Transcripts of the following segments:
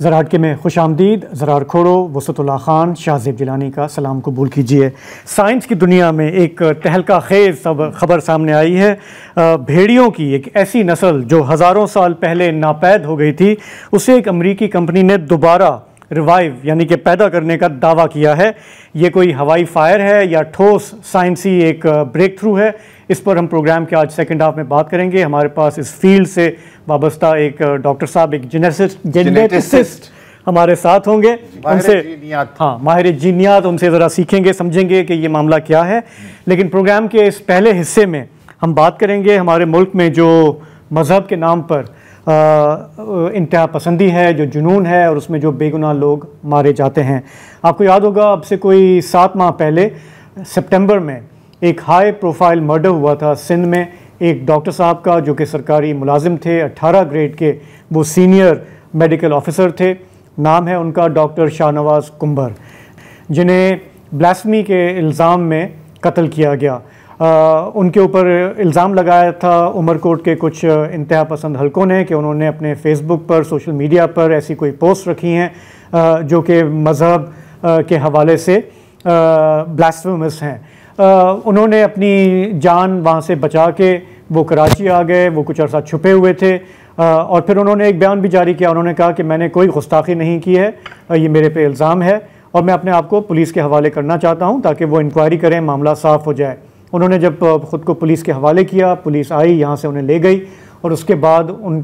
زراعت میں خوش آمدید. زرار کھوڑو، وسط اللہ خان، شاہ زیب جیلانی کا سلام قبول کیجیے. سائنس کی دنیا میں ایک تہلکہ خیز خبر سامنے آئی ہے. بھیڑیوں کی ایک ایسی نسل جو ہزاروں سال پہلے ناپید ہو گئی تھی، اسے ایک امریکی کمپنی نے دوبارہ ریوائیو یعنی کہ پیدا کرنے کا دعویٰ کیا ہے. یہ کوئی ہوائی فائر ہے یا ٹھوس سائنسی ایک بریک تھرو ہے؟ اس پر ہم پروگرام کے آج سیکنڈ ہاف میں بات کریں گے. ہمارے پاس اس فیلڈ سے وابستہ ایک ڈاکٹر صاحب، ایک جینیٹسٹ ہمارے ساتھ ہوں گے. ان سے ماہر جینیات، ان سے ذرا سیکھیں گے، سمجھیں گے کہ یہ معاملہ کیا ہے. لیکن پروگرام کے اس پہلے حصے میں ہم بات کریں گے ہمارے ملک میں جو مذہب کے نام پر انتہا پسندی ہے، جو جنون ہے، اور اس میں جو بے گناہ لوگ مارے جاتے ہیں. آپ کو یاد ہوگا اب سے کوئی 7 ماہ پہلے سپٹمبر میں ایک ہائی پروفائل مرڈر ہوا تھا سندھ میں، ایک ڈاکٹر صاحب کا جو کہ سرکاری ملازم تھے، 18 گریڈ کے وہ سینئر میڈیکل آفیسر تھے. نام ہے ان کا ڈاکٹر شاہ نواز کنبر، جنہیں بلاسفمی کے الزام میں قتل کیا گیا. ان کے اوپر الزام لگایا تھا عمر کوٹ کے کچھ انتہا پسند حلقوں نے کہ انہوں نے اپنے فیس بک پر، سوشل میڈیا پر ایسی کوئی پوسٹ رکھی ہیں جو کہ مذہب کے حوالے سے بلاسفیمس ہیں. انہوں نے اپنی جان وہاں سے بچا کے وہ کراچی آ گئے. وہ کچھ عرصہ چھپے ہوئے تھے اور پھر انہوں نے ایک بیان بھی جاری کیا. انہوں نے کہا کہ میں نے کوئی گستاخی نہیں کی ہے، یہ میرے پہ الزام ہے اور میں اپنے آپ کو پولیس کے حوالے کرنا چاہتا ہوں تاکہ وہ انکوائری کریں، معاملہ صاف ہو جائے. انہوں نے جب خود کو پولیس کے حوالے کیا، پولیس آئی، یہاں سے انہیں لے گئی اور اس کے بعد ان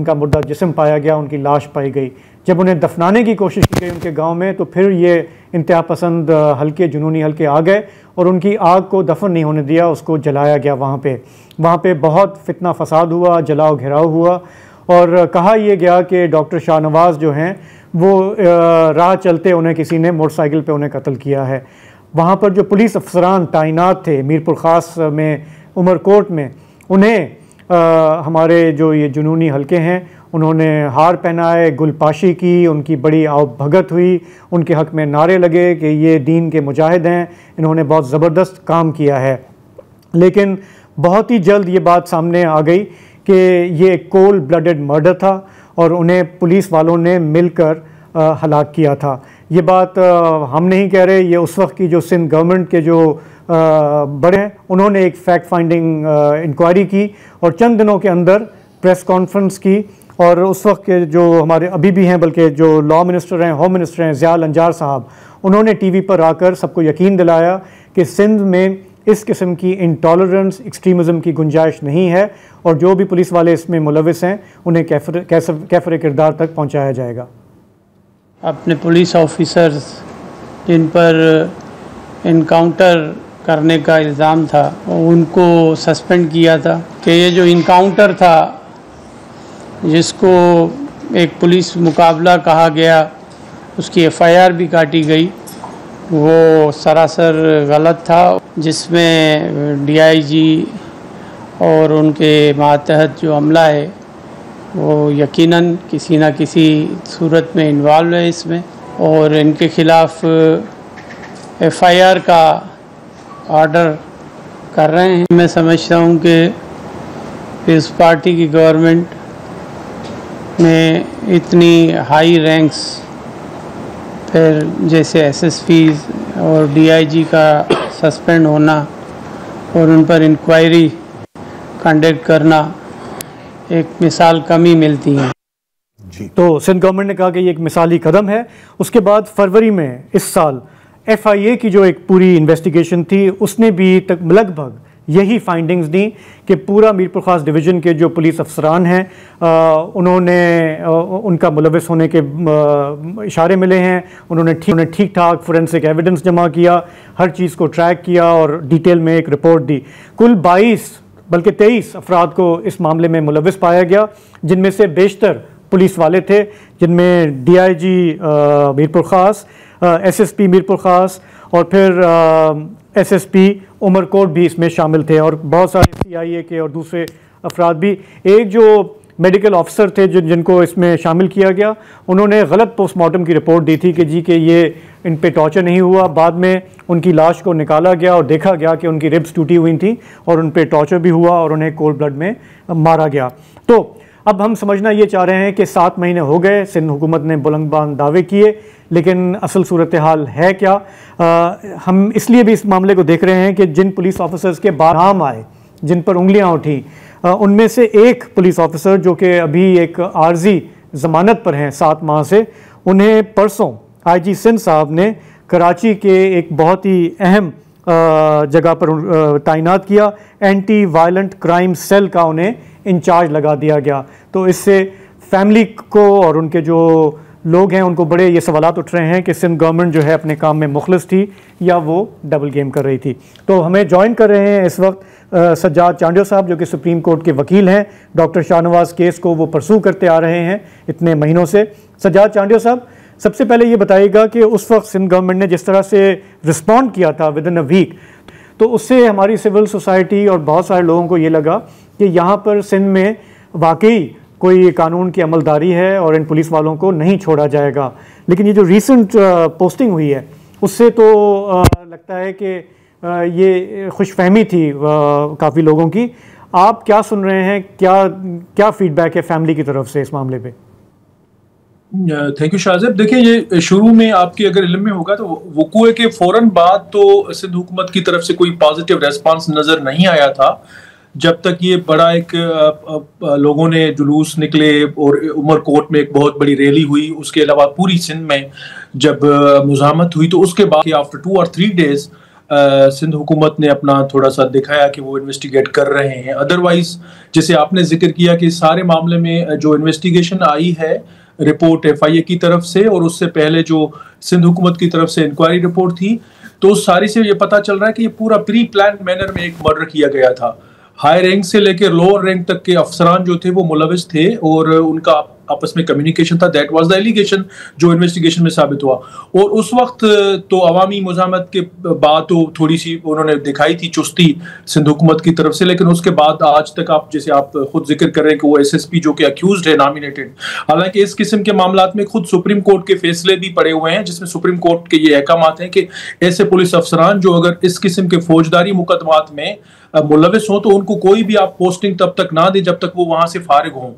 کا مردہ جسم پایا گیا، ان کی لاش پائی گئی. جب انہیں دفنانے کی کوشش کی گئی ان کے گاؤں میں تو پھر یہ انتہا پسند حلقے، جنونی حلقے آ گئے اور ان کی آگ کو دفن نہیں ہونے دیا، اس کو جلایا گیا. وہاں پہ بہت فتنہ فساد ہوا، جلاؤ گھیراؤ ہوا اور کہا یہ گیا کہ ڈاکٹر شاہ نواز جو ہیں وہ راہ چلتے انہیں کسی نے موٹر سائیکل پہ انہیں قتل کیا ہے. وہاں پر جو پولیس افسران تعینات تھے میر پور خاص میں، عمر کوٹ میں، انہیں ہمارے جو یہ جنونی حلقے ہیں انہوں نے ہار پہنائے، گل پاشی کی، ان کی بڑی آؤ بھگت ہوئی، ان کے حق میں نعرے لگے کہ یہ دین کے مجاہد ہیں، انہوں نے بہت زبردست کام کیا ہے. لیکن بہت ہی جلد یہ بات سامنے آ گئی کہ یہ ایک کول بلڈڈ مرڈر تھا اور انہیں پولیس والوں نے مل کر ہلاک کیا تھا. یہ بات ہم نہیں کہہ رہے، یہ اس وقت کی جو سندھ گورنمنٹ کے جو بڑے ہیں انہوں نے ایک فیکٹ فائنڈنگ انکوائری کی اور چند دنوں کے اندر پریس کانفرنس کی. اور اس وقت کے جو ہمارے ابھی بھی ہیں بلکہ جو لاء منسٹر ہیں، ہوم منسٹر ہیں، ضیاء الانجار صاحب، انہوں نے ٹی وی پر آ کر سب کو یقین دلایا کہ سندھ میں اس قسم کی انٹالرنس، ایکسٹریمزم کی گنجائش نہیں ہے اور جو بھی پولیس والے اس میں ملوث ہیں انہیں کیفر کردار تک پہنچایا جائے گا. اپنے پولیس آفیسرز جن پر انکاؤنٹر کرنے کا الزام تھا ان کو سسپینڈ کیا تھا کہ یہ جو انکاؤنٹر تھا جس کو ایک پولیس مقابلہ کہا گیا، اس کی ایف آئی آر بھی کاٹی گئی، وہ سراسر غلط تھا، جس میں ڈی آئی جی اور ان کے ماتحت جو عملہ ہے وہ یقیناً کسی نہ کسی صورت میں انوالو ہے اس میں، اور ان کے خلاف ایف آئی آر کا آرڈر کر رہے ہیں. میں سمجھتا ہوں کہ اس پارٹی کی گورنمنٹ میں اتنی ہائی رینکس پھر جیسے ایس ایس پیز اور ڈی آئی جی کا سسپینڈ ہونا اور ان پر انکوائری کنڈکٹ کرنا ایک مثال کم ہی ملتی ہے. تو سندھ گورنمنٹ نے کہا کہ یہ ایک مثالی قدم ہے. اس کے بعد فروری میں اس سال ایف آئی اے کی جو ایک پوری انویسٹیگیشن تھی اس نے بھی لگ بھگ یہی فائنڈنگز دیں کہ پورا میر پور خاص ڈویژن کے جو پولیس افسران ہیں انہوں نے ان کا ملوث ہونے کے اشارے ملے ہیں. انہوں نے ٹھیک ٹھاک فورینسک ایویڈنس جمع کیا، ہر چیز کو ٹریک کیا اور ڈیٹیل میں ایک رپورٹ دی. کل 22 بلکہ 23 افراد کو اس معاملے میں ملوث پایا گیا، جن میں سے بیشتر پولیس والے تھے، جن میں ڈی آئی جی میر پور خاص، ایس ایس پی میر پور خاص اور پھر ایس ایس پی عمر کوٹ بھی اس میں شامل تھے اور بہت سارے سی آئی اے کے اور دوسرے افراد بھی. ایک جو میڈیکل آفیسر تھے جن کو اس میں شامل کیا گیا، انہوں نے غلط پوسٹ مارٹم کی رپورٹ دی تھی کہ جی کہ یہ ان پہ ٹارچر نہیں ہوا. بعد میں ان کی لاش کو نکالا گیا اور دیکھا گیا کہ ان کی ربس ٹوٹی ہوئی تھیں اور ان پہ ٹارچر بھی ہوا اور انہیں کولڈ بلڈ میں مارا گیا. تو اب ہم سمجھنا یہ چاہ رہے ہیں کہ 7 مہینے ہو گئے، سندھ حکومت نے بلند باند دعوے کیے، لیکن اصل صورتحال ہے کیا؟ ہم اس لیے بھی اس معاملے کو دیکھ رہے ہیں کہ جن پولیس آفیسرز کے نام آئے، جن پر انگلیاں اٹھیں، ان میں سے ایک پولیس آفیسر جو کہ ابھی ایک عارضی ضمانت پر ہیں 7 ماہ سے، انہیں پرسوں آئی جی سندھ صاحب نے کراچی کے ایک بہت ہی اہم جگہ پر تعینات کیا، اینٹی وائلنٹ کرائم سیل کا انہیں انچارج لگا دیا گیا۔ تو اس سے فیملی کو اور ان کے جو لوگ ہیں ان کو بڑے یہ سوالات اٹھ رہے ہیں کہ سندھ گورنمنٹ جو ہے اپنے کام میں مخلص تھی یا وہ ڈبل گیم کر رہی تھی۔ تو ہمیں جوائن کر رہے ہیں اس وقت سجاد چانڈیو صاحب جو کہ سپریم کورٹ کے وکیل ہیں، ڈاکٹر شاہ نواز کیس کو وہ پرسو کرتے آ رہے ہیں اتنے مہینوں سے۔ سجاد چانڈیو صاحب، سب سے پہلے یہ بتائیے گا کہ اس وقت سندھ گورنمنٹ نے جس طرح سے رسپونڈ کیا تھا ود ان اے ویک، تو اس سے ہماری سول سوسائٹی اور بہت سارے لوگوں کو یہ لگا کہ یہاں پر سندھ میں واقعی کوئی قانون کی عملداری ہے اور ان پولیس والوں کو نہیں چھوڑا جائے گا۔ لیکن یہ جو ریسنٹ پوسٹنگ ہوئی ہے اس سے تو لگتا ہے کہ یہ خوش فہمی تھی کافی لوگوں کی۔ آپ کیا سن رہے ہیں، کیا فیڈ بیک ہے فیملی کی طرف سے اس معاملے پہ؟ تھینک یو شاہ زیب۔ دیکھیں، یہ شروع میں آپ کے اگر علم میں ہوگا تو وقوع کے فوراً بعد تو سندھ حکومت کی طرف سے کوئی پازیٹیو ریسپانس نظر نہیں آیا تھا، جب تک یہ بڑا ایک لوگوں نے جلوس نکلے اور عمر کوٹ میں ایک بہت بڑی ریلی ہوئی، اس کے علاوہ پوری سندھ میں جب مزاحمت ہوئی، تو اس کے بعد آفٹر 2 or 3 days سندھ حکومت نے اپنا تھوڑا سا دکھایا کہ وہ انویسٹیگیٹ کر رہے ہیں۔ ادروائز جیسے آپ نے ذکر کیا کہ سارے معاملے میں جو انویسٹیگیشن آئی ہے، رپورٹ ایف آئی اے کی طرف سے اور اس سے پہلے جو سندھ حکومت کی طرف سے انکوائری رپورٹ تھی، تو ساری سے یہ پتا چل رہا ہے کہ یہ پورا پری پلان مینر میں ایک مرڈر کیا گیا تھا۔ ہائی رینک سے لے کے لوور رینک تک کے افسران جو تھے وہ ملوث تھے اور ان کا آپس میں کمیونیکیشن تھا۔ دیٹ واز دا ایلیگیشن جو انویسٹیگیشن میں ثابت ہوا۔ اور اس وقت تو عوامی مزاحمت کے بعد تو تھوڑی سی انہوں نے دکھائی تھی چستی سندھ حکومت کی طرف سے، لیکن اس کے بعد آج تک آپ جیسے آپ خود ذکر کر رہے ہیں کہ وہ ایس ایس پی جو کہ اکیوزڈ ہے نامینیٹڈ، حالانکہ اس قسم کے معاملات میں خود سپریم کورٹ کے فیصلے بھی پڑے ہوئے ہیں جس میں سپریم کورٹ کے یہ احکامات ہیں کہ ایسے پولیس افسران جو اگر اس قسم کے فوجداری مقدمات میں ملوث ہوں تو ان کو کوئی بھی آپ پوسٹنگ تب تک نہ دیں جب تک وہ وہاں سے فارغ ہوں۔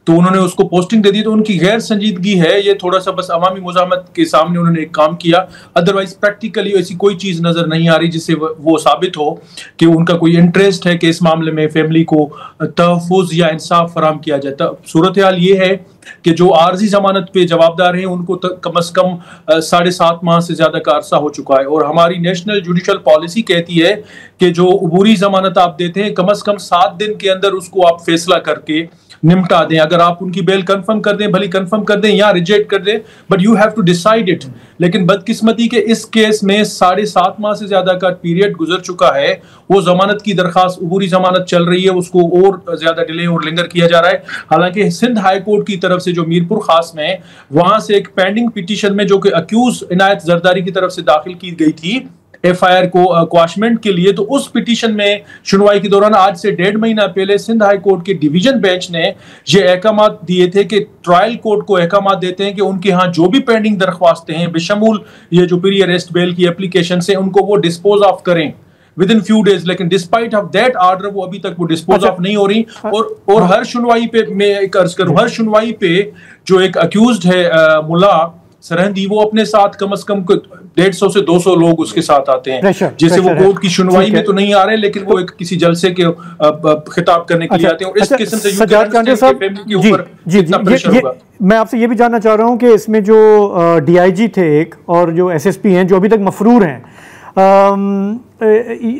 تو انہوں نے اس کو پوسٹنگ دے دی، تو ان کی غیر سنجیدگی ہے، یہ تھوڑا سا بس عوامی مزاحمت کے سامنے انہوں نے ایک کام کیا، ادروائز پریکٹیکلی ایسی کوئی چیز نظر نہیں آ رہی جس سے وہ ثابت ہو کہ ان کا کوئی انٹرسٹ ہے کہ اس معاملے میں فیملی کو تحفظ یا انصاف فراہم کیا جائے۔ صورتحال یہ ہے کہ جو عارضی ضمانت پہ جواب دار ہیں ان کو کم از کم 7.5 ماہ سے زیادہ کا عرصہ ہو چکا ہے، اور ہماری نیشنل جوڈیشل پالیسی کہتی ہے کہ جو عبوری ضمانت آپ دیتے ہیں کم از کم 7 دن کے اندر اس کو آپ فیصلہ کر کے نمٹا دیں۔ اگر آپ ان کی بیل کنفرم کر دیں، بھلی کنفرم کر دیں یا ریجیکٹ کر دیں، but you have to decide it. لیکن بدقسمتی کے اس کیس میں 7.5 ماہ سے زیادہ کا پیریڈ گزر چکا ہے، وہ ضمانت کی درخواست عبوری ضمانت چل رہی ہے، اس کو اور زیادہ ڈیلے اور لنگر کیا جا رہا ہے۔ حالانکہ سندھ ہائی کورٹ کی طرف سے جو میرپور خاص میں وہاں سے ایک پینڈنگ پٹیشن میں جو کہ اکیوز عنایت زرداری کی طرف سے داخل کی گئی تھی ایف آئی آر کو کواشمنٹ کے لیے، تو اس پٹیشن میں سنوائی کے دوران آج سے 1.5 مہینہ پہلے سندھ ہائی کورٹ کے ڈویژن بینچ نے یہ احکامات دیے تھے کہ ٹرائل کورٹ کو احکامات دیتے ہیں کہ ان کے ہاں جو بھی پینڈنگ درخواستیں ہیں بشمول یہ جو پری اریسٹ بیل کی اپلیکیشن سے ان کو وہ ڈسپوز آف کریں ود ان فیو ڈیز، لیکن ڈسپائٹ آف دیٹ آرڈر وہ ابھی تک وہ ڈسپوز آف نہیں ہو رہی۔ اور ہر سنوائی پہ میں ایک عرض کروں، ہر سنوائی پہ جو ایک اکیوزڈ ہے ملا سرہندی، وہ اپنے ساتھ کم از کم 150 سے 200 لوگ اس کے ساتھ آتے ہیں، جیسے وہ کورٹ کی سنوائی میں تو نہیں آ رہے لیکن وہ ایک کسی جلسے کے خطاب کرنے کے لیے آتے ہیں، اور اس قسم سے سجاد چانڈیو صاحب میں آپ سے یہ بھی جاننا چاہ رہا ہوں کہ اس میں جو ڈی آئی جی تھے ایک اور جو ایس ایس پی ہیں جو ابھی تک مفرور ہیں،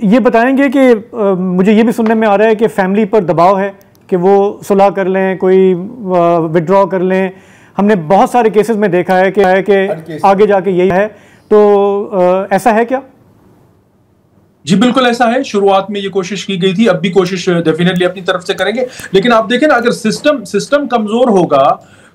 یہ بتائیں گے کہ مجھے یہ بھی سننے میں آ رہا ہے کہ فیملی پر دباؤ ہے کہ وہ صلح کر لیں، کوئی وڈرا کر لیں۔ ہم نے بہت سارے کیسز میں دیکھا ہے کہ آگے جا کے یہی ہے، تو ایسا ہے کیا؟ جی بالکل ایسا ہے، شروعات میں یہ کوشش کی گئی تھی، اب بھی کوشش ڈیفینیٹلی اپنی طرف سے کریں گے، لیکن آپ دیکھیں نا اگر سسٹم کمزور ہوگا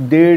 150,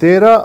13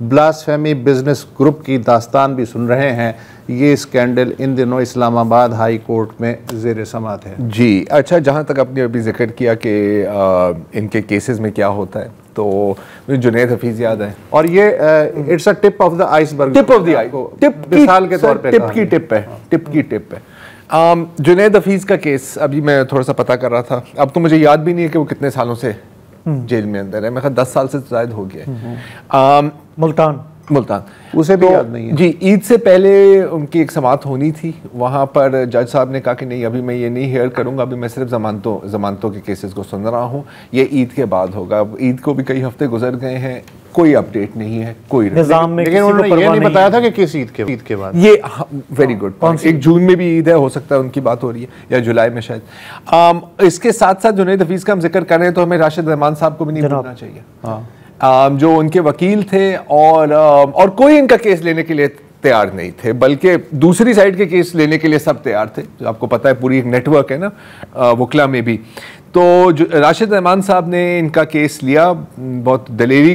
بلاسفیمی بزنس گروپ کی داستان بھی سن رہے ہیں. یہ اسکینڈل ان دنوں اسلام آباد ہائی کورٹ میں زیر سماعت ہے. جی اچھا، جہاں تک آپ نے ابھی ذکر کیا کہ ان کے کیسز میں کیا ہوتا ہے، تو مجھے جنید حفیظ یاد ہے. اور یہ it's a tip of the iceberg, tip of the آئی، مثال کے طور پہ ٹپ کی ٹپ ہے، ٹپ کی ٹپ ہے. جنید حفیظ کا کیس ابھی میں تھوڑا سا پتہ کر رہا تھا، اب تو مجھے یاد بھی نہیں ہے کہ وہ کتنے سالوں سے جیل میں اندر ہے. میں خیال 10 سال سے زائد ہو گیا ہے. ملتان اسے بھی یاد نہیں ہے. جی عید سے پہلے ان کی ایک سماعت ہونی تھی، وہاں پر جج صاحب نے کہا کہ نہیں ابھی میں یہ نہیں ہیئر کروں گا، ابھی میں صرف ضمانتوں کے کیسز کو سن رہا ہوں، یہ عید کے بعد ہوگا. اب عید کو بھی کئی ہفتے گزر گئے ہیں، کوئی اپڈیٹ نہیں ہے، کوئی نظام میں. لیکن انہوں نے یہ نہیں بتایا تھا کہ کس عید کے بعد. یہ ویری گڈ، ایک جون میں بھی عید ہے، ہو سکتا ہے ان کی بات ہو رہی ہے، یا جولائی میں شاید. اس کے ساتھ ساتھ جنید حفیظ کا ہم ذکر کر رہے ہیں تو ہمیں راشد رحمان صاحب کو بھی نہیں بھولنا چاہیے، جو ان کے وکیل تھے اور کوئی ان کا کیس لینے کے لیے تیار نہیں تھے، بلکہ دوسری سائڈ کے کیس لینے کے لیے سب تیار تھے. آپ کو پتہ ہے پوری ایک نیٹ ورک ہے نا وکلا میں بھی. تو راشد رحمان صاحب نے ان کا کیس لیا، بہت دلیری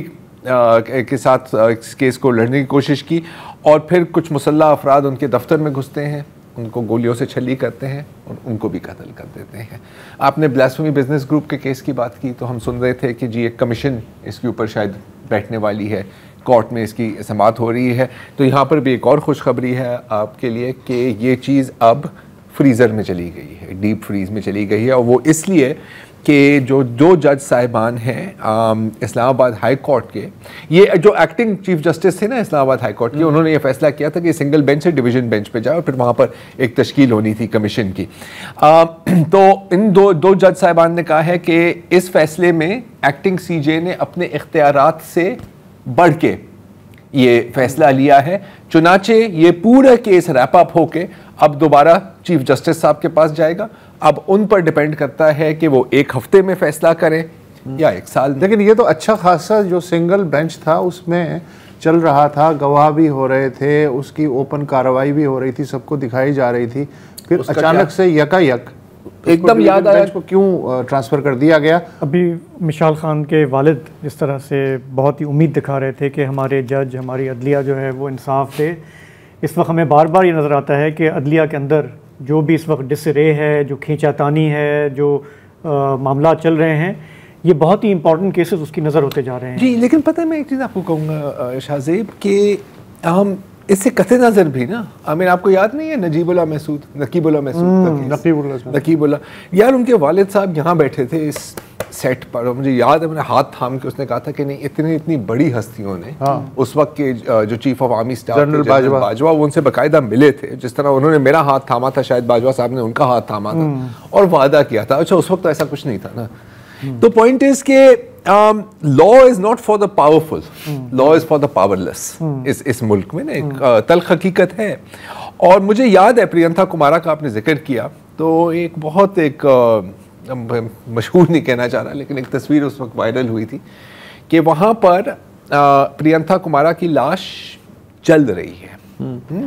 کے ساتھ اس کیس کو لڑنے کی کوشش کی، اور پھر کچھ مسلح افراد ان کے دفتر میں گھستے ہیں، ان کو گولیوں سے چھلی کرتے ہیں اور ان کو بھی قتل کر دیتے ہیں. آپ نے بلاسفیمی بزنس گروپ کے کیس کی بات کی تو ہم سن رہے تھے کہ جی ایک کمیشن اس کے اوپر شاید بیٹھنے والی ہے، کورٹ میں اس کی سماعت ہو رہی ہے. تو یہاں پر بھی ایک اور خوشخبری ہے آپ کے لیے کہ یہ چیز اب فریزر میں چلی گئی ہے، ڈیپ فریز میں چلی گئی ہے، اور وہ اس لیے کہ جو دو جج صاحبان ہیں اسلام آباد ہائی کورٹ کے، یہ جو ایکٹنگ چیف جسٹس تھے نا اسلام آباد ہائی کورٹ کے، انہوں نے یہ فیصلہ کیا تھا کہ سنگل بینچ سے ڈویژن بینچ پہ جائے اور پھر وہاں پر ایک تشکیل ہونی تھی کمیشن کی. تو ان دو جج صاحبان نے کہا ہے کہ اس فیصلے میں ایکٹنگ سی جے نے اپنے اختیارات سے بڑھ کے یہ فیصلہ لیا ہے، چنانچہ یہ پورا کیس ریپ اپ ہو کے اب دوبارہ چیف جسٹس صاحب کے پاس جائے گا. اب ان پر ڈیپینڈ کرتا ہے کہ وہ ایک ہفتے میں فیصلہ کریں یا ایک سال. لیکن یہ تو اچھا خاصا جو سنگل بینچ تھا اس میں چل رہا تھا، گواہ بھی ہو رہے تھے، اس کی اوپن کارروائی بھی ہو رہی تھی، سب کو دکھائی جا رہی تھی، پھر اچانک سے یک ایک دم یاد آیا کو کیوں ٹرانسفر کر دیا گیا. ابھی مشال خان کے والد جس طرح سے بہت ہی امید دکھا رہے تھے کہ ہمارے جج، ہماری عدلیہ جو ہے وہ انصاف دے، اس وقت ہمیں بار بار یہ نظر آتا ہے کہ عدلیہ کے اندر جو بھی اس وقت ڈس رے ہے، جو کھینچا تانی ہے، جو معاملات چل رہے ہیں، یہ بہت ہی امپورٹنٹ کیسز اس کی نظر ہوتے جا رہے ہیں. جی لیکن پتہ ہے میں ایک چیز آپ کو کہوں گا شاہ زیب کہ ہم اس سے قطع نظر بھی نا، آپ کو یاد نہیں ہے نقیب اللہ یار، ان کے والد صاحب یہاں بیٹھے تھے اس سیٹ پر، اور مجھے یاد ہے میں نے ہاتھ تھام کے اس نے کہا تھا کہ نہیں اتنی بڑی ہستیوں نے اس وقت کے جو chief of army staff general Bajwa, وہ ان سے باقاعدہ ملے تھے، جس طرح انہوں نے میرا ہاتھ تھاما تھا شاید باجوہ صاحب نے ان کا ہاتھ تھاما تھا اور وعدہ کیا تھا. اچھا اس وقت تو ایسا کچھ نہیں تھا نا. تو پوائنٹ از کہ law is not for the powerful, law is for the powerless. اس ملک میں نا ایک تلخ حقیقت ہے. اور مجھے یاد ہے پرینتھا کمارا کا آپ نے ذکر کیا تو ایک بہت ایک مشہور نہیں کہنا چاہ رہا لیکن ایک تصویر اس وقت وائرل ہوئی تھی کہ وہاں پر پرینتھا کمارا کی لاش جل رہی ہے.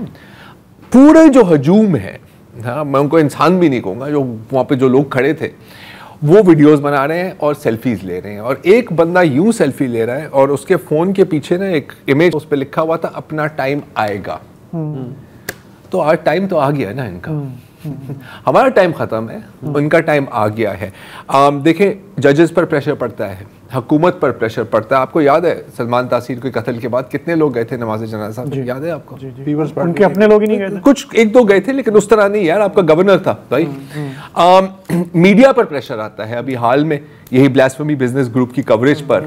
پورے جو ہجوم ہے، ہاں میں ان کو انسان بھی نہیں کہوں گا، جو وہاں پہ جو لوگ کھڑے تھے وہ ویڈیوز بنا رہے ہیں اور سیلفیز لے رہے ہیں، اور ایک بندہ یوں سیلفی لے رہا ہے اور اس کے فون کے پیچھے نا ایک امیج اس پہ لکھا ہوا تھا اپنا ٹائم آئے گا. تو آج ٹائم تو آ گیا نا ان کا، ہمارا ٹائم ختم ہے، ان کا ٹائم آ گیا ہے. دیکھیں ججز پر پریشر پڑتا ہے، حکومت پر پریشر پڑتا ہے. آپ کو یاد ہے سلمان تاثیر کے قتل کے بعد کتنے لوگ گئے تھے نماز جنازہ؟ یاد ہے آپ کو؟ ان کے اپنے لوگ ہی نہیں گئے تھے، کچھ ایک دو گئے تھے لیکن اس طرح نہیں یار، آپ کا گورنر تھا بھائی. میڈیا پر پریشر آتا ہے. ابھی حال میں یہی بلاسفیمی بزنس گروپ کی کوریج پر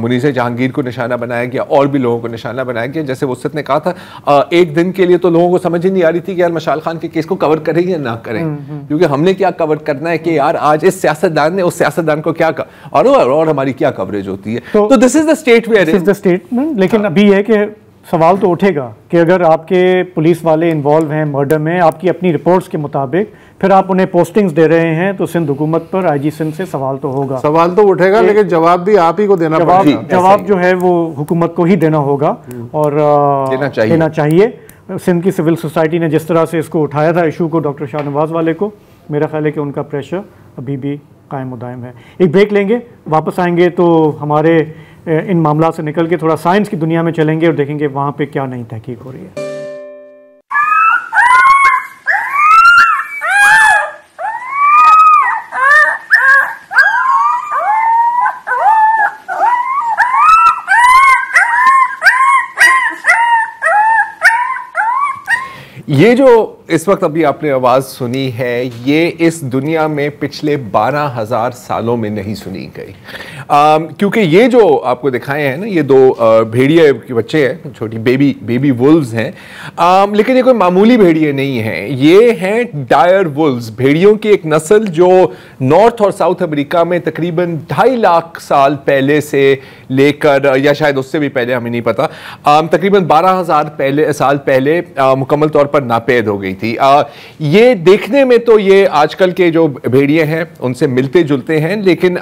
منیز جہانگیر کو نشانہ بنایا گیا اور بھی لوگوں کو نشانہ بنایا گیا. جیسے وسط نے کہا تھا ایک دن کے لیے تو لوگوں کو سمجھ ہی نہیں آ رہی تھی کہ یار مشال خان کے کیس کو کور کریں یا نہ کریں، کیونکہ ہم نے کیا کور کرنا ہے کہ یار آج اس سیاستدان نے اس سیاستدان کو کیا کہا اور ہماری کیا کوریج ہوتی ہے. تو this is the state where is the state. لیکن ابھی یہ کہ سوال تو اٹھے گا کہ اگر آپ کے پولیس والے انوالو ہیں مرڈر میں آپ کی اپنی رپورٹس کے مطابق، پھر آپ انہیں پوسٹنگز دے رہے ہیں، تو سندھ حکومت پر آئی جی سندھ سے سوال تو ہوگا. سوال تو اٹھے گا لیکن جواب بھی آپ ہی کو دینا پڑے گا. جواب جو ہے وہ حکومت کو ہی دینا ہوگا اور دینا چاہیے. سندھ کی سول سوسائٹی نے جس طرح سے اس کو اٹھایا تھا ایشو کو ڈاکٹر شاہ نواز والے کو، میرا خیال ہے کہ ان کا پریشر ابھی بھی قائم و دائم ہے. ایک بریک لیں گے، واپس آئیں گے تو ہمارے ان معاملات سے نکل کے تھوڑا سائنس کی دنیا میں چلیں گے اور دیکھیں گے وہاں پہ کیا نئی تحقیق ہو رہی ہے. یہ جو اس وقت ابھی آپ نے آواز سنی ہے یہ اس دنیا میں پچھلے 12,000 سالوں میں نہیں سنی گئی، کیونکہ یہ جو آپ کو دکھائے ہیں نا یہ دو بھیڑیے کے بچے ہیں، چھوٹی بیبی وولز ہیں، لیکن یہ کوئی معمولی بھیڑیے نہیں ہیں، یہ ہیں ڈائر وولز، بھیڑیوں کی ایک نسل جو نارتھ اور ساؤتھ امریکہ میں تقریباً 2.5 لاکھ سال پہلے سے لے کر یا شاید اس سے بھی پہلے، ہمیں نہیں پتا، تقریباً 12,000 سال پہلے مکمل طور پر ناپید ہو گئی تھی. یہ دیکھنے میں تو یہ آج کل کے جو بھیڑیے ہیں ان سے ملتے جلتے ہیں، لیکن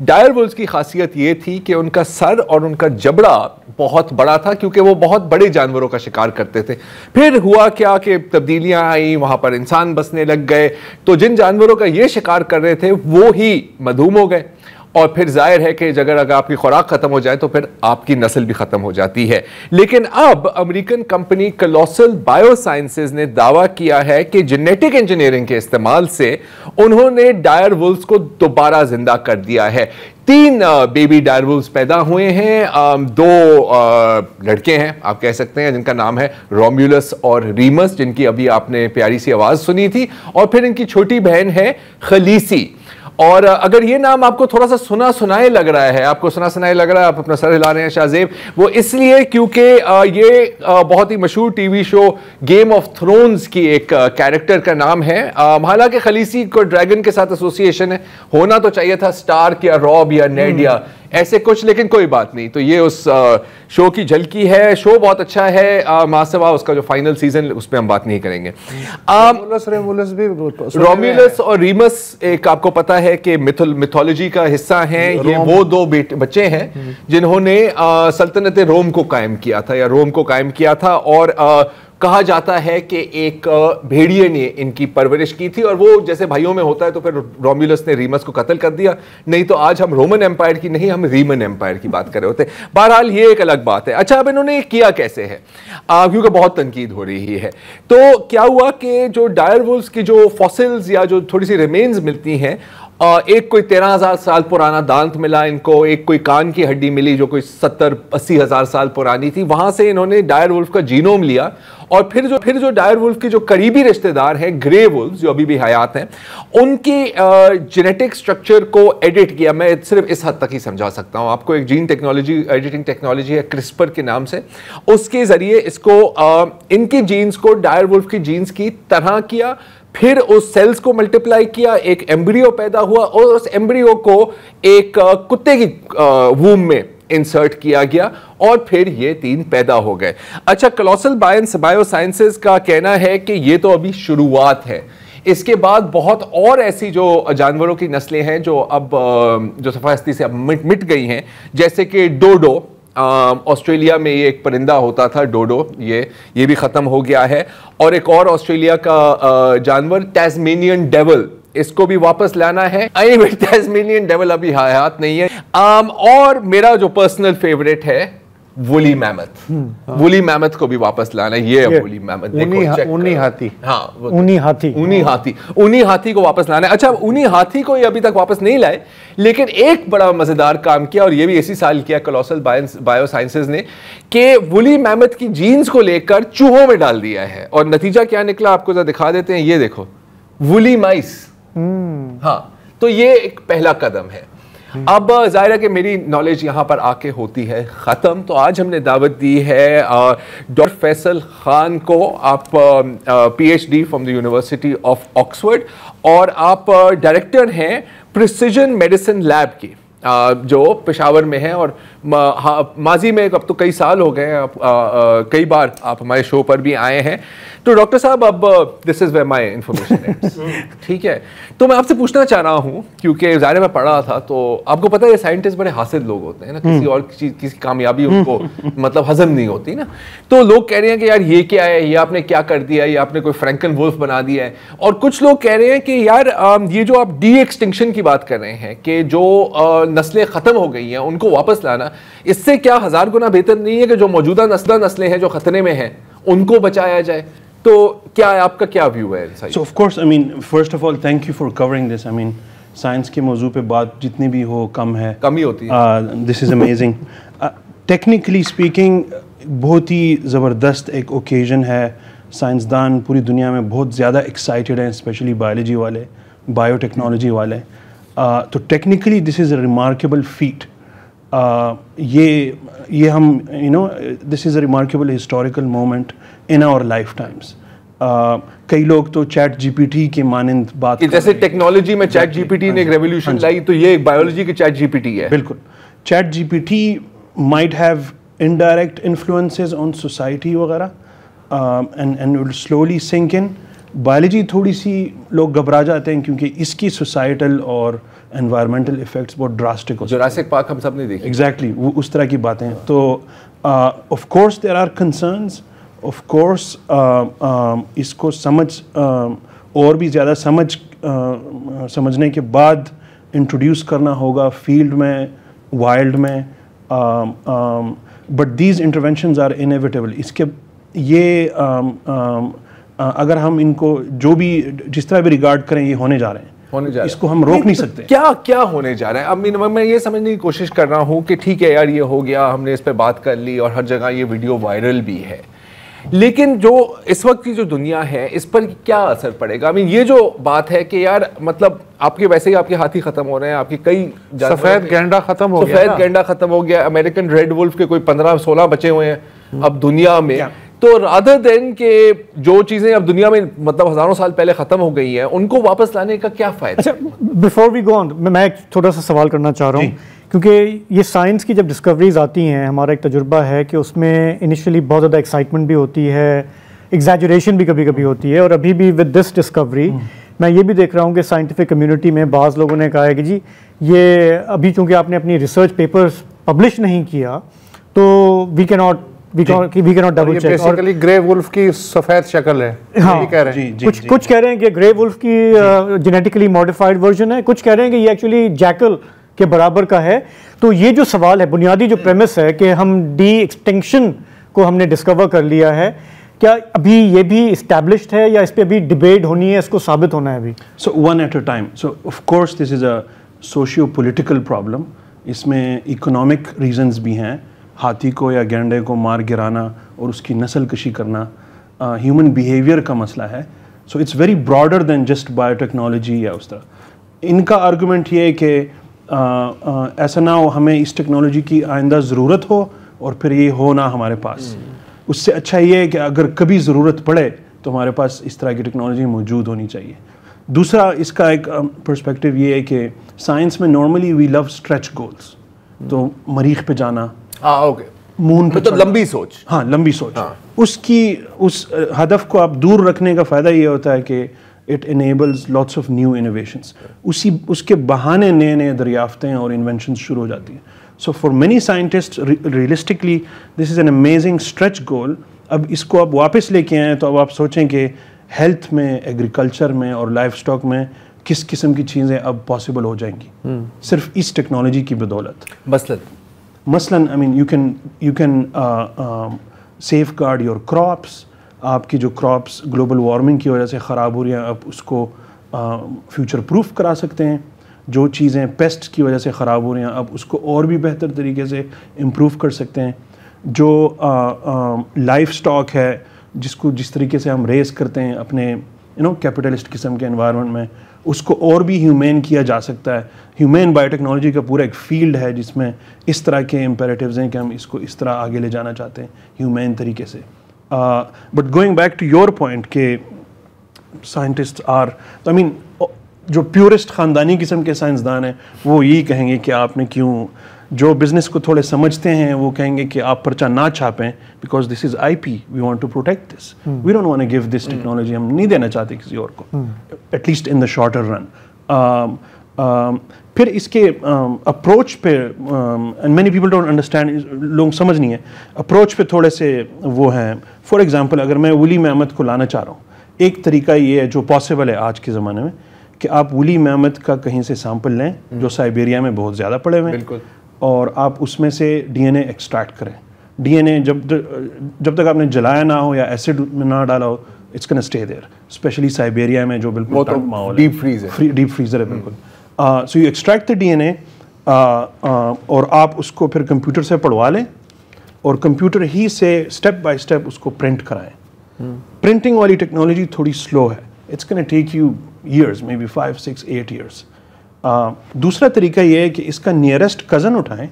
ڈائر وولز کی خاصیت یہ تھی کہ ان کا سر اور ان کا جبڑا بہت بڑا تھا کیونکہ وہ بہت بڑے جانوروں کا شکار کرتے تھے. پھر ہوا کیا کہ تبدیلیاں آئیں، وہاں پر انسان بسنے لگ گئے، تو جن جانوروں کا یہ شکار کر رہے تھے وہ ہی معدوم ہو گئے، اور پھر ظاہر ہے کہ اگر آپ کی خوراک ختم ہو جائے تو پھر آپ کی نسل بھی ختم ہو جاتی ہے. لیکن اب امریکن کمپنی کلوسل بائیو سائنسز نے دعویٰ کیا ہے کہ جینیٹک انجینئرنگ کے استعمال سے انہوں نے ڈائر وولز کو دوبارہ زندہ کر دیا ہے. 3 بیبی ڈائر وولز پیدا ہوئے ہیں، 2 لڑکے ہیں آپ کہہ سکتے ہیں، جن کا نام ہے رومیولس اور ریمس، جن کی ابھی آپ نے پیاری سی آواز سنی تھی، اور پھر ان کی چھوٹی بہن ہے خلیسی. اور اگر یہ نام آپ کو تھوڑا سا سنائے لگ رہا ہے، آپ کو سنائے لگ رہا ہے، آپ اپنا سر ہلا رہے ہیں شاہ زیب، وہ اس لیے کیونکہ یہ بہت ہی مشہور T V show game of Thrones کی ایک کیریکٹر کا نام ہے. حالانکہ خلیسی کو ڈریگن کے ساتھ ایسوسیشن ہے، ہونا تو چاہیے تھا سٹارک یا روب یا نیڈ یا ایسے کچھ، لیکن کوئی بات نہیں. تو یہ اس شو کی جھلکی ہے. شو بہت اچھا ہے، ماسوا اس کا جو فائنل سیزن اس پہ ہم بات نہیں کریں گے. رومیولس اور ریمس ایک آپ کو پتا ہے کہ میتھولوجی کا حصہ ہیں. یہ وہ 2 بچے ہیں جنہوں نے سلطنت روم کو قائم کیا تھا یا روم کو قائم کیا تھا، اور کہا جاتا ہے کہ ایک بھیڑیے نے ان کی پرورش کی تھی، اور وہ جیسے بھائیوں میں ہوتا ہے تو پھر رومیولس نے ریمس کو قتل کر دیا. نہیں تو آج ہم رومن ایمپائر کی نہیں، ہم ریمن ایمپائر کی بات کر رہے ہوتے. بہرحال یہ ایک الگ بات ہے. اچھا اب انہوں نے کیا کیسے ہے، کیونکہ بہت تنقید ہو رہی ہے. تو کیا ہوا کہ جو ڈائر وولز کی جو فاسلز یا جو تھوڑی سی ریمینز ملتی ہیں، ایک کوئی 13,000 سال پرانا دانت ملا ان کو، ایک کوئی کان کی ہڈی ملی جو کوئی 70-80 ہزار سال پرانی تھی. وہاں سے انہوں نے ڈائر وولف کا جینوم لیا، اور پھر جو ڈائر وولف کی جو قریبی رشتہ دار ہیں گرے وولفز جو ابھی بھی حیات ہیں، ان کی جینیٹک سٹرکچر کو ایڈٹ کیا. میں صرف اس حد تک ہی سمجھا سکتا ہوں آپ کو. ایک جین ٹیکنالوجی ایڈیٹنگ ٹیکنالوجی ہے کرسپر کے نام سے، اس کے ذریعے اس کو ان کی جینز کو ڈائر وولف کی جینز کی طرح کیا، پھر اس سیلز کو ملٹیپلائی کیا، ایک ایمبریو پیدا ہوا، اور اس ایمبریو کو ایک کتے کی ووم میں انسرٹ کیا گیا، اور پھر یہ 3 پیدا ہو گئے. اچھا کلوسل بائیو سائنسز کا کہنا ہے کہ یہ تو ابھی شروعات ہے. اس کے بعد بہت اور ایسی جو جانوروں کی نسلیں ہیں جو اب جو صفحہ سے اب مٹ گئی ہیں، جیسے کہ ڈوڈو. آسٹریلیا میں یہ ایک پرندہ ہوتا تھا ڈوڈو، یہ بھی ختم ہو گیا ہے. اور ایک اور آسٹریلیا کا جانور ٹیسمینین ڈیول، اس کو بھی واپس لانا ہے. ٹیسمینین ڈیول ابھی حیات نہیں ہے. اور میرا جو پرسنل فیوریٹ ہے وولی میمتھ، وولی میمتھ کو بھی واپس لانا ہے. یہ وولی میمتھ، اونی ہاتھی، ہاں اونی ہاتھی کو واپس لانا ہے. اچھا اونی ہاتھی کو یہ ابھی تک واپس نہیں لائے، لیکن ایک بڑا مزیدار کام کیا، اور یہ بھی اسی سال کیا کلوسل بائیو سائنسز نے، کہ وولی میمتھ کی جینز کو لے کر چوہوں میں ڈال دیا ہے. اور نتیجہ کیا نکلا آپ کو ذرا دکھا دیتے ہیں. یہ دیکھو وولی مائس. ہاں تو یہ ایک پہلا قدم ہے. اب ظاہر ہے کہ میری نالج یہاں پر آ کے ہوتی ہے ختم. تو آج ہم نے دعوت دی ہے ڈاکٹر فیصل خان کو. آپ P H D from the university of Oxford, اور آپ ڈائریکٹر ہیں پریسیجن میڈیسن لیب کی جو پشاور میں ہے. اور ماضی میں اب تو کئی سال ہو گئے ہیں، کئی بار آپ ہمارے شو پر بھی آئے ہیں. تو ڈاکٹر صاحب اب دس از ویئر مائی انفارمیشن، ٹھیک ہے. تو میں آپ سے پوچھنا چاہ رہا ہوں، کیونکہ ظاہر میں پڑھ رہا تھا، تو آپ کو پتہ ہے سائنٹسٹ بڑے حاصل لوگ ہوتے ہیں نا، کسی اور چیز کسی کامیابی ان کو مطلب ہضم نہیں ہوتی نا. تو لوگ کہہ رہے ہیں کہ یار یہ کیا ہے، یہ آپ نے کیا کر دیا، یہ آپ نے کوئی فرینکن وولف بنا دیا ہے. اور کچھ لوگ کہہ رہے ہیں کہ یار یہ جو آپ ڈی ایکسٹنکشن کی بات کر رہے ہیں، کہ جو نسلیں ختم ہو گئی ہیں ان کو واپس لانا اس سے کیا 1000 گنا بہتر نہیں ہے کہ جو موجودہ نسلیں ہیں جو خطرے میں ہیں ان کو بچایا جائے؟ تو کیا آپ کا کیا ویو ہے؟ So of course, I mean, first of all, thank you for covering this. I mean, science کے موضوع پہ بات جتنی بھی ہو کم ہے، کم ہی ہوتی ہے. دس از امیزنگ. ٹیکنیکلی اسپیکنگ بہت ہی زبردست ایک اوکیزن ہے. سائنسدان پوری دنیا میں بہت زیادہ ایکسائٹیڈ ہیں، اسپیشلی بایولوجی والے، بایو ٹیکنالوجی والے. تو technically this is a remarkable feat. یہ ہم this is a remarkable historical moment in our lifetimes. کئی لوگ تو چیٹ جی پی ٹی کے مانند بات، جیسے ٹیکنالوجی میں چیٹ جی پی ٹی نے ایک ریولیوشن لائی، تو یہ ایک بایولوجی کی چیٹ جی پی ٹی ہے. بالکل. Chat G P T might have indirect influences on society وغیرہ and will slowly sink in. Biology تھوڑی سی لوگ گھبرا جاتے ہیں کیونکہ اس کی سوسائٹل اور انوائرمنٹل افیکٹس بہت ڈراسٹک ہوتے ہیں. جراسک پارک ہم سب نے دیکھی. ایگزیکٹلی وہ اس طرح کی باتیں. تو of course there are concerns. Of course اس کو اور بھی زیادہ سمجھنے کے بعد انٹروڈیوس کرنا ہوگا فیلڈ میں، وائلڈ میں. But these interventions are inevitable. اس کے یہ اگر ہم ان کو جو بھی جس طرح بھی ریگارڈ کریں یہ ہونے جا رہے ہیں، اس کو ہم روک نہیں سکتے. کیا ہونے جا رہا ہے؟ اب میں یہ سمجھنے کی کوشش کر رہا ہوں کہ ٹھیک ہے یار یہ ہو گیا، ہم نے اس پہ بات کر لی اور ہر جگہ یہ ویڈیو وائرل بھی ہے، لیکن جو اس وقت کی جو دنیا ہے اس پر کیا اثر پڑے گا؟ یہ جو بات ہے کہ یار مطلب آپ کے ویسے ہی آپ کے ہاتھی ختم ہو رہے ہیں، آپ کی کئی سفید گینڈا ختم ہو گیا، امریکن ریڈ ولف کے کوئی 15-16 بچے ہوئے ہیں اب دنیا میں. تو رادر دین کہ جو چیزیں اب دنیا میں مطلب ہزاروں سال پہلے ختم ہو گئی ہیں ان کو واپس لانے کا کیا فائدہ؟ اچھا، بیفور وی گو آن میں ایک چھوٹا سا سوال کرنا چاہ رہا ہوں، کیونکہ یہ سائنس کی جب ڈسکوریز آتی ہیں، ہمارا ایک تجربہ ہے کہ اس میں انیشلی بہت زیادہ ایکسائٹمنٹ بھی ہوتی ہے، ایگزیجریشن بھی کبھی کبھی ہوتی ہے. اور ابھی بھی ود دس ڈسکوری میں یہ بھی دیکھ رہا ہوں کہ سائنٹیفک کمیونٹی میں بعض لوگوں نے کہا ہے کہ جی یہ ابھی چونکہ آپ نے اپنی ریسرچ پیپرز پبلش نہیں کیا تو وی کی ناٹ ڈبل چیک. بیسیکلی گرے وولف کی سفید شکل ہے. کچھ کہہ رہے ہیں کہ گرے وولف کی جینیٹیکلی ماڈیفائڈ ورژن ہے، کچھ کہہ رہے ہیں کہ یہ ایکچولی جیکل کے برابر کا ہے. تو یہ جو سوال ہے، بنیادی جو پریمس ہے کہ ہم ڈی ایکسٹنکشن کو ہم نے ڈسکور کر لیا ہے، کیا ابھی یہ بھی اسٹیبلشڈ ہے یا اس پہ ابھی ڈیبیٹ ہونی ہے، اس کو ثابت ہونا ہے ابھی؟ So one at a time. So of course this is a socio political problem. اس میں اکنامک ریزنز بھی ہیں. ہاتھی کو یا گینڈے کو مار گرانا اور اس کی نسل کشی کرنا ہیومن بیہیویئر کا مسئلہ ہے. So it's very broader than just biotechnology یا اس طرح. ان کا آرگومنٹ یہ ہے کہ ایسا نہ ہو ہمیں اس ٹیکنالوجی کی آئندہ ضرورت ہو اور پھر یہ ہو نہ ہمارے پاس. اس سے اچھا یہ ہے کہ اگر کبھی ضرورت پڑے تو ہمارے پاس اس طرح کی ٹیکنالوجی موجود ہونی چاہیے. دوسرا اس کا ایک پرسپیکٹیو یہ ہے کہ سائنس میں normally we love stretch goals. تو مریخ پہ جانا، مون پہ لمبی سوچ. ہاں، لمبی سوچ. اس ہدف کو آپ دور رکھنے کا فائدہ یہ ہوتا ہے کہ it enables lots of new innovations. اس کے بہانے نئے دریافتیں اور انوینشنز شروع ہو جاتی ہیں. So for many scientist realistically this is an amazing stretch goal. اب اس کو آپ واپس لے کے آئیں تو اب آپ سوچیں کہ ہیلتھ میں، ایگریکلچر میں اور لائف اسٹاک میں کس قسم کی چیزیں اب پاسبل ہو جائیں گی صرف اس ٹیکنالوجی کی بدولت. مثلاً I mean you can safeguard your crops. آپ کی جو کراپس گلوبل وارمنگ کی وجہ سے خراب ہو رہی ہیں، آپ اس کو فیوچر پروف کرا سکتے ہیں. جو چیزیں پیسٹ کی وجہ سے خراب ہو رہی ہیں آپ اس کو اور بھی بہتر طریقے سے امپروو کر سکتے ہیں. جو لائف اسٹاک ہے جس طریقے سے ہم ریز کرتے ہیں اپنے کیپٹلسٹ قسم کے انوائرمنٹ میں، اس کو اور بھی ہیومین کیا جا سکتا ہے. ہیومین بایو ٹیکنالوجی کا پورا ایک فیلڈ ہے جس میں اس طرح کے امپیریٹیوز ہیں کہ ہم اس کو اس طرح آگے لے جانا چاہتے ہیں ہیومین طریقے سے. But going back to your point کہ سائنٹسٹ آر، تو آئی مین جو پیورسٹ خاندانی قسم کے سائنسدان ہیں وہ یہی کہیں گے کہ آپ نے کیوں، جو بزنس کو تھوڑے سمجھتے ہیں وہ کہیں گے کہ آپ پرچہ نہ چھاپیں because this is I P, we want to protect this, we don't want to give this technology, ہم نہیں دینا چاہتے کسی اور کو، at least in the shorter run. پھر اس کے اپروچ پہ and many people don't understand, لوگ سمجھ نہیں ہے اپروچ پہ تھوڑے سے وہ ہیں. فار ایگزامپل اگر میں ولی محمد کو لانا چاہ رہا ہوں، ایک طریقہ یہ ہے جو پاسبل ہے آج کے زمانے میں کہ آپ ولی میمت کا کہیں سے سیمپل لیں جو سائبیریا میں بہت زیادہ پڑے ہوئے ہیں, اور آپ اس میں سے ڈی این اے ایکسٹریکٹ کریں. ڈی این اے جب تک آپ نے جلایا نہ ہو یا ایسڈ میں نہ ڈالا ہو, it's can stay there, especially Siberia میں جو بالکل ماحول ہے, ڈیپ فریزر ہے بالکل. So you extract the D N A اور آپ اس کو پھر کمپیوٹر سے پڑھوا لیں اور کمپیوٹر ہی سے اسٹیپ بائی اسٹیپ اس کو پرنٹ کرائیں. پرنٹنگ والی ٹیکنالوجی تھوڑی سلو ہے, it's can take you years, maybe 5, 6, 8 years. دوسرا طریقہ یہ ہے کہ اس کا نیئرسٹ کزن اٹھائیں,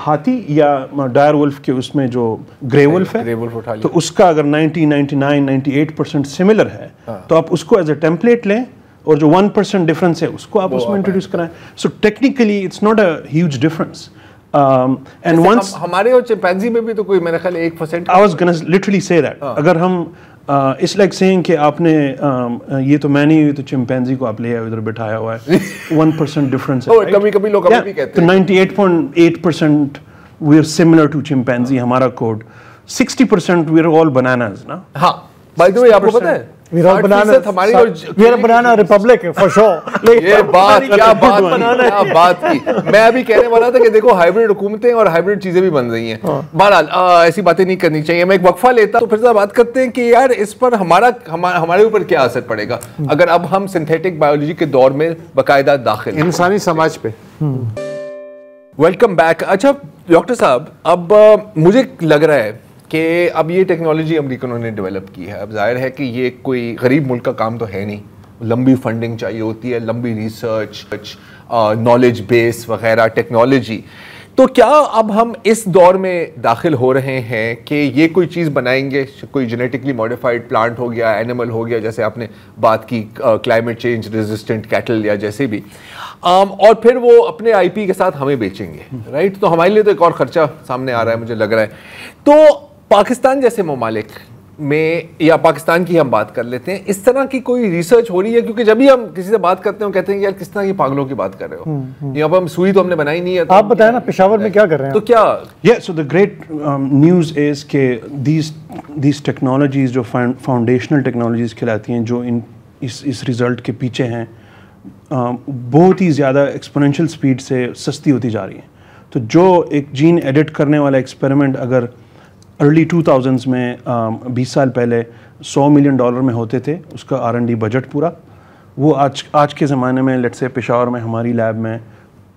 ہاتھی یا ڈائر ولف کے اس میں جو گرے ولف ہے, تو اس کا اگر 90, 99, 98% سملر ہے تو آپ اس کو ایز اے ٹیمپلیٹ لیں اور جو 1% ڈفرینس ہے اس کو آپ اس میں انٹروڈیوس کرائیں. So technically it's not a huge difference. And once ہمارے اور چمپینزی میں بھی تو کوئی میرا خیال 1%. I was gonna literally say that. اگر ہم اس لائک سیئنگ کہ آپ نے یہ تو میں نہیں ہوئی تو چمپینزی کو آپ لے آئے ادھر بٹھایا ہوا ہے, 1% ڈفرینس ہے. کبھی کبھی لوگ بھی کہتے ہیں 98.8% we are similar to chimpanzee ہمارا code, 60% we are all bananas نا. ہاں بائی دی وے آپ کو پتہ ہے We are a banana republic for sure. یہ بات کیا بات کی میں ابھی کہنے والا تھا کہ دیکھو ہائبرڈ حکومتیں اور ہائبرڈ چیزیں بھی بن رہی ہیں. بہرحال ایسی باتیں نہیں کرنی چاہیے. میں ایک وقفہ لیتا تو پھر سے بات کرتے ہیں کہ یار اس پر ہمارے اوپر کیا اثر پڑے گا اگر اب ہم سنتھیٹک بایولوجی کے دور میں باقاعدہ داخل انسانی سماج پہ. Welcome back. اچھا ڈاکٹر صاحب, اب مجھے لگ رہا ہے کہ اب یہ ٹیکنالوجی امریکنوں نے ڈیولپ کی ہے. اب ظاہر ہے کہ یہ کوئی غریب ملک کا کام تو ہے نہیں, لمبی فنڈنگ چاہیے ہوتی ہے, لمبی ریسرچ, نالج بیس وغیرہ, ٹیکنالوجی. تو کیا اب ہم اس دور میں داخل ہو رہے ہیں کہ یہ کوئی چیز بنائیں گے, کوئی جینیٹکلی ماڈیفائڈ پلانٹ ہو گیا, اینیمل ہو گیا, جیسے آپ نے بات کی کلائمیٹ چینج ریزسٹنٹ کیٹل یا جیسے بھی, اور پھر وہ اپنے آئی پی کے ساتھ ہمیں بیچیں گے, رائٹ؟ تو ہمارے لیے تو ایک اور خرچہ سامنے آ رہا ہے مجھے لگ رہا ہے. تو پاکستان جیسے ممالک میں, یا پاکستان کی ہم بات کر لیتے ہیں, اس طرح کی کوئی ریسرچ ہو رہی ہے؟ کیونکہ جب بھی ہم کسی سے بات کرتے ہیں کہتے ہیں کہ یار کس طرح کی پاگلوں کی بات کر رہے ہو, یہاں پر ہم سوئی تو ہم نے بنائی نہیں ہے. آپ بتائیں نا پشاور میں کیا کر رہے ہیں؟ تو کیا سو دا گریٹ نیوز از کہ دیز ٹیکنالوجیز جو فاؤنڈیشنل ٹیکنالوجیز کھلاتی ہیں, جو اس ریزلٹ کے پیچھے ہیں, بہت ہی زیادہ ایکسپونینشیل سپیڈ سے سستی ہوتی جا رہی ہیں. تو جو ایک جین ایڈٹ کرنے والا ایکسپیریمنٹ اگر ارلی 2000s میں 20 سال پہلے $100 ملین میں ہوتے تھے, اس کا R&D بجٹ پورا, وہ آج کے زمانے میں لیٹ سے پشاور میں ہماری لیب میں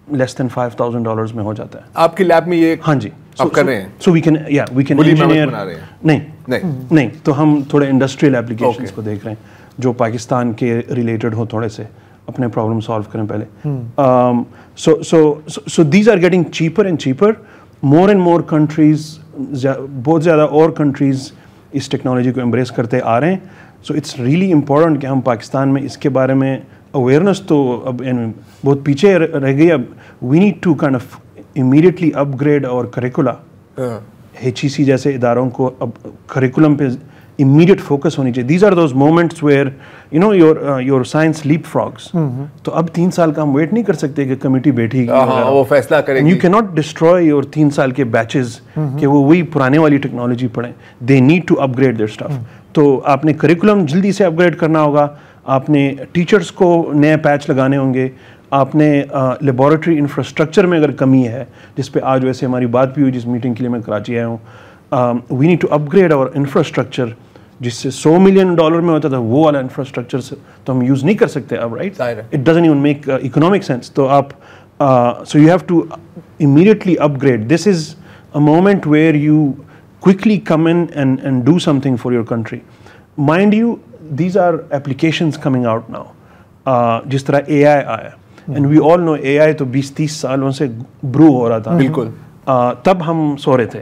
لیس دین $5,000 میں ہو جاتا ہے. آپ کی لیب میں یہ؟ ہاں جی, آپ کر رہے ہیں. سو وی کین انجینئر. نہیں, تو ہم تھوڑے انڈسٹریل ایپلیکیشنز کو دیکھ رہے ہیں جو پاکستان کے ریلیٹڈ ہو, تھوڑے سے اپنے پرابلم سالو کریں پہلے. So these are getting cheaper and cheaper. More and more countries, بہت زیادہ اور کنٹریز اس ٹیکنالوجی کو ایمبریس کرتے آ رہے ہیں. سو اٹس ریئلی امپورٹنٹ کہ ہم پاکستان میں اس کے بارے میں اویئرنیس تو اب بہت پیچھے رہ گئی. اب we need to kind of immediately upgrade اور کریکولا. HEC جیسے اداروں کو اب کریکولم پہ immediate focus ہونی چاہیے. These are those moments where you know your science leapfrogs. تو اب 3 سال کا ہم ویٹ نہیں کر سکتے کہ کمیٹی بیٹھی گی وہ فیصلہ کرے گی. You cannot destroy your 3 سال کے بیچز کہ وہ وہی پرانے والی ٹیکنالوجی پڑھیں. They need to upgrade their stuff. تو آپ نے کریکولم جلدی سے اپ گریڈ کرنا ہوگا, آپ نے ٹیچرس کو نئے پیچ لگانے ہوں گے, آپ نے لیبارٹری انفراسٹرکچر میں اگر کمی ہے, جس پہ آج ویسے ہماری بات بھی ہوئی جس میٹنگ کے لیے میں کراچی آیا ہوں, we need to upgrade اور انفراسٹرکچر. جس سے $100 ملین میں ہوتا تھا وہ والا انفراسٹرکچر تو ہم یوز نہیں کر سکتے اب, right? It doesn't even make economic sense. تو آپ so you have to immediately upgrade. This is a moment where you quickly come in and do something for your country. Mind you these are applications coming out now. جس طرح AI آیا, and we all know AI تو 20-30 سالوں سے برو ہو رہا تھا. بالکل, تب ہم سو رہے تھے.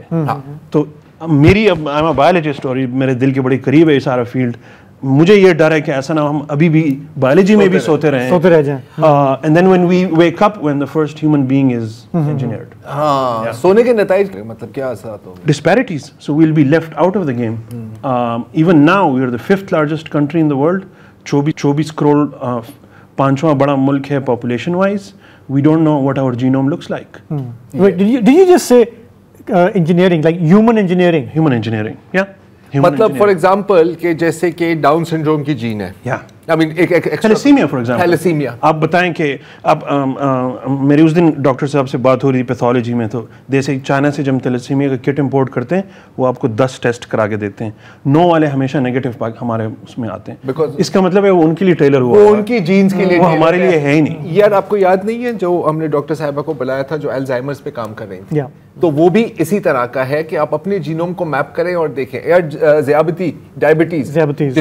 تو میری اب آئی ایم اے بایولوجسٹ اور میرے دل کے بڑے قریب ہے یہ سارا فیلڈ. مجھے یہ ڈر ہے کہ ایسا نہ ہم ابھی بھی بایولوجی میں بھی سوتے رہ جائیں. And then when we wake up when the first human being is engineered. ہاں, سونے کے نتائج مطلب کیا اثرات ہوں گے؟ Disparities. So we will be left out of the game. Even now we are the 5th largest country in the world. 24 crore 5واں بڑا ملک ہے population wise. We don't know what our genome looks like. Did you just say engineering, like human engineering? Human engineering, yeah. مطلب for example کہ جیسے کہ down syndrome کی جین ہے, تھیلیسیمیا فار ایگزامپل آپ بتائیں کہ اب میری اس دن ڈاکٹر صاحب سے بات ہو رہی تھی پیتھولوجی میں, تو جیسے چائنا سے جب تھیلیسیمیا کا کٹ امپورٹ کرتے ہیں وہ آپ کو 10 ٹیسٹ کرا کے دیتے ہیں, 9 والے ہمیشہ نیگیٹو ہمارے اس میں آتے ہیں. اس کا مطلب ہے وہ ان کے لیے ٹیلر ہوا, وہ ان کی جینز کے لیے, وہ ہمارے لیے ہے ہی نہیں. یار آپ کو یاد نہیں ہے جو ہم نے ڈاکٹر صاحبہ کو بلایا تھا جو الزائمرز پہ کام کر رہی تھی, تو وہ بھی اسی طرح کا ہے کہ آپ اپنے جینوم کو میپ کریں اور دیکھیں. یار ذیابتی, ڈائبٹیز,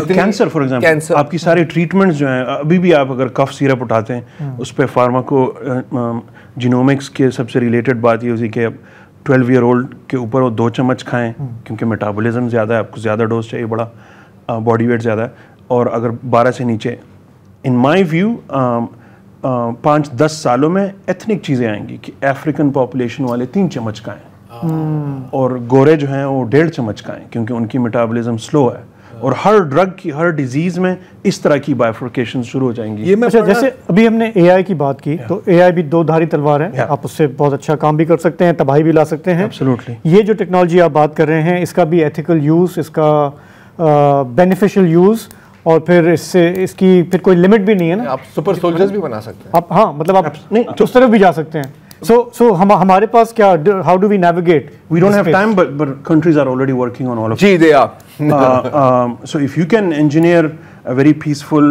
کینسر فار ایگزامپل, آپ کی ساری ٹریٹمنٹس جو ہیں ابھی بھی آپ اگر کف سیرپ اٹھاتے ہیں اس پہ فارماکو جینومکس کے سب سے ریلیٹڈ بات یہ ہوتی کہ اب 12 ایئر اولڈ کے اوپر وہ 2 چمچ کھائیں کیونکہ میٹابولزم زیادہ ہے, آپ کو زیادہ ڈوز چاہیے, بڑا باڈی ویٹ زیادہ ہے. اور اگر 12 سے نیچے, ان مائی ویو 5-10 سالوں میں ایتھنک چیزیں آئیں گی کہ افریقن پاپولیشن والے 3 چمچ کھائیں اور گورے جو ہیں وہ 1.5 چمچ کھائیں کیونکہ ان کی میٹابولزم سلو ہے. اور ہر ڈرگ کی, ہر ڈیزیز میں اس طرح کی بائیفرکیشن شروع ہو جائیں گی. اچھا, جیسے ابھی ہم نے اے آئی کی بات کی, تو اے آئی بھی 2 دھاری تلوار ہے, آپ اس سے بہت اچھا کام بھی کر سکتے ہیں, تباہی بھی لا سکتے ہیں. ایبسولوٹلی. یہ جو ٹیکنالوجی آپ بات کر رہے ہیں اس کا بھی ایتھیکل یوز, اس کا بینیفیشل یوز, اور پھر اس سے اس کی پھر کوئی لمٹ بھی نہیں ہے نا. آپ سپر سولجرز بھی بنا سکتے ہیں آپ, ہاں مطلب آپ اس طرف بھی جا سکتے ہیں. So ہمارے پاس کیا, how do we navigate? We don't have time, but countries are already working on all of it. G they are. So if you can engineer a very peaceful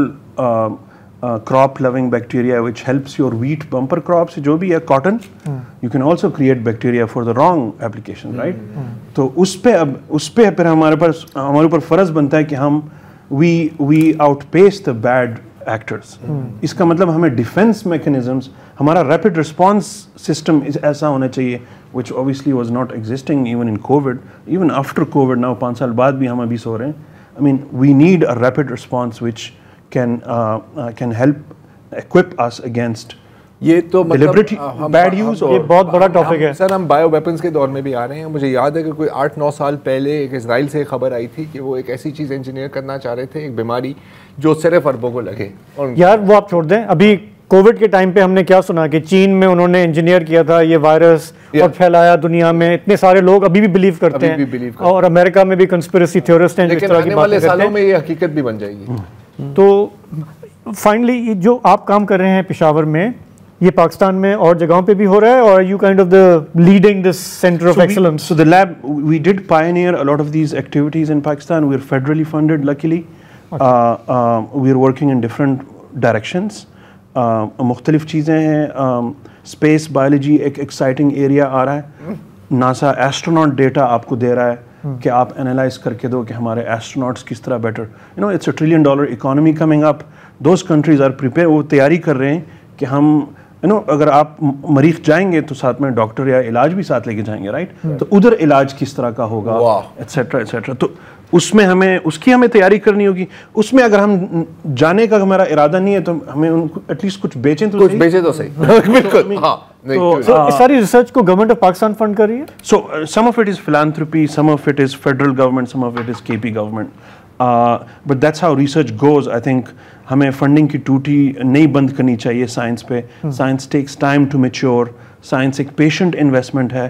crop loving bacteria which helps your wheat bumper crops, جو بھی ہے cotton, you can also create bacteria for the wrong application, right? تو اس پہ پھر ہمارے اوپر فرض بنتا ہے کہ ہم we outpace the bad actors. اس کا مطلب ہمیں ڈیفینس میکنزمس, ہمارا ریپڈ رسپانس سسٹم ایسا ہونا چاہیے which obviously was not existing even in COVID, even after COVID now 5 سال بعد بھی ہم ابھی سو رہے ہیں. I mean we need a rapid response which can help equip us against یہ تو deliberate bad use. یہ بہت بڑا ٹاپک ہے سر. ہم بایو ویپنز کے دور میں بھی آ رہے ہیں. مجھے یاد ہے کہ کوئی 8-9 سال پہلے ایک اسرائیل سے خبر آئی تھی کہ وہ ایک ایسی چیز انجینئر کرنا چاہ رہے تھے, ایک بیماری جو صرف اربوں کو لگے. یار وہ آپ چھوڑ دیں, ابھی کووڈ کے ٹائم پہ ہم نے کیا سنا کہ چین میں انہوں نے انجینئر کیا تھا یہ وائرس اور پھیلایا دنیا میں. اتنے سارے لوگ ابھی بھی بلیو کرتے ہیں, اور امریکہ میں بھی کنسپیریسی تھیورسٹ ہیں جو اس طرح کی باتیں کرتے ہیں. میں یہ حقیقت بھی بن جائے گی. تو فائنلی جو آپ کام کر رہے ہیں پشاور میں, یہ پاکستان میں اور جگہوں پہ بھی ہو رہا ہے, اور you kind of the leading this center of excellence? So the lab, we did pioneer a lot of these activities in Pakistan. We're federally funded luckily. We're working in different directions. مختلف چیزیں ہیں. Space biology ایک exciting area آ رہا ہے. NASA astronaut data آپ کو دے رہا ہے کہ آپ انالائز کر کے دو کہ ہمارے ایسٹروناٹس کس طرح better, it's $1 trillion economy coming up. Those countries are prepared, وہ تیاری کر رہے ہیں کہ ہم اگر آپ مریخ جائیں گے تو ساتھ میں ڈاکٹر یا علاج بھی ساتھ لے کے جائیں گے, رائٹ؟ تو ادھر علاج کس طرح کا ہوگا, ایٹسیٹرا ایٹسیٹرا. تو اس میں اس کی ہمیں تیاری کرنی ہوگی. اس میں اگر ہم جانے کا ہمارا ارادہ نہیں ہے تو ہمیں ان کو ایٹ لیسٹ کچھ بیچیں تو صحیح. بالکل. اس ساری ریسرچ کو گورنمنٹ آف پاکستان فنڈ کر رہی ہے. So some of it is philanthropy, some of it is federal government, some of it is KP government. But that's how research goes. I think ہمیں فنڈنگ کی ٹوٹی نہیں بند کرنی چاہیے سائنس پہ. Science takes time to mature. Science ایک patient investment ہے.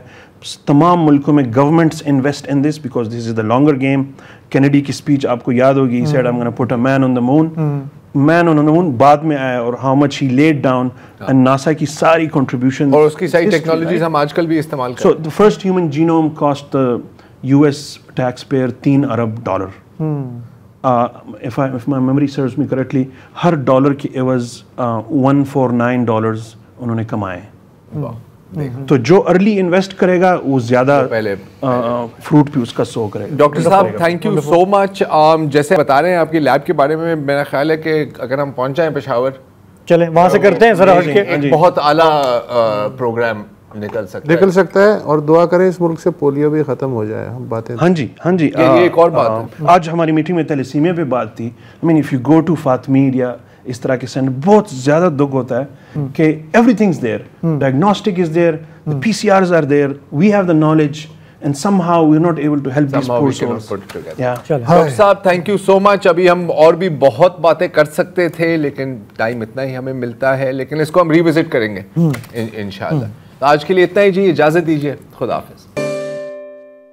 تمام ملکوں میں governments invest in this because this is the longer game. Kennedy کی اسپیچ آپ کو یاد ہوگی, he said I'm going to put a man on the moon. Man on the moon بعد میں آیا, اور how much he laid down, and NASA کی ساری contributions اور اس کی ساری ٹیکنالوجیز ہم آج کل بھی استعمال کرتے ہیں. So the first human genome cost the US taxpayer $3 arab. If my memory serves me correctly, Hare dollar کی عوض $149 انہوں نے کمائے. تو جو ارلی انویسٹ کرے گا وہ زیادہ پہلے فروٹ بھی اس کا سو کرے گا. ڈاکٹر صاحب تھینک یو سو مچ. جیسے بتا رہے ہیں آپ کی لیب کے بارے میں, میرا خیال ہے کہ اگر ہم پہنچ جائیں پشاور, چلیں وہاں سے کرتے ہیں ذرا ہٹ کے, بہت اعلیٰ پروگرام نکل سکتا ہے. اور دعا کریں اس ملک سے پولیو بھی ختم ہو جائے. ہم باتیں ہاں جی یہ ایک اور بات ہے. آج ہماری میٹنگ میں تیلیسیمیا پہ بات تھی. I mean if you go to فاطمید یا اس طرح کے سینٹر, بہت زیادہ دکھ ہوتا ہے کہ every thing is there, diagnostic is there, PCRs are there, we have the knowledge, and somehow we're not able to help these poor souls. Doctor صاحب تھینک یو سو مچ. ابھی ہم اور بھی بہت باتیں کر سکتے تھے لیکن ٹائم اتنا ہی ہمیں ملتا ہے, لیکن اس کو ہم ریوزٹ کریں گے انشاءاللہ. آج کے لیے اتنا ہی جی, اجازت دیجیے. خدا حافظ.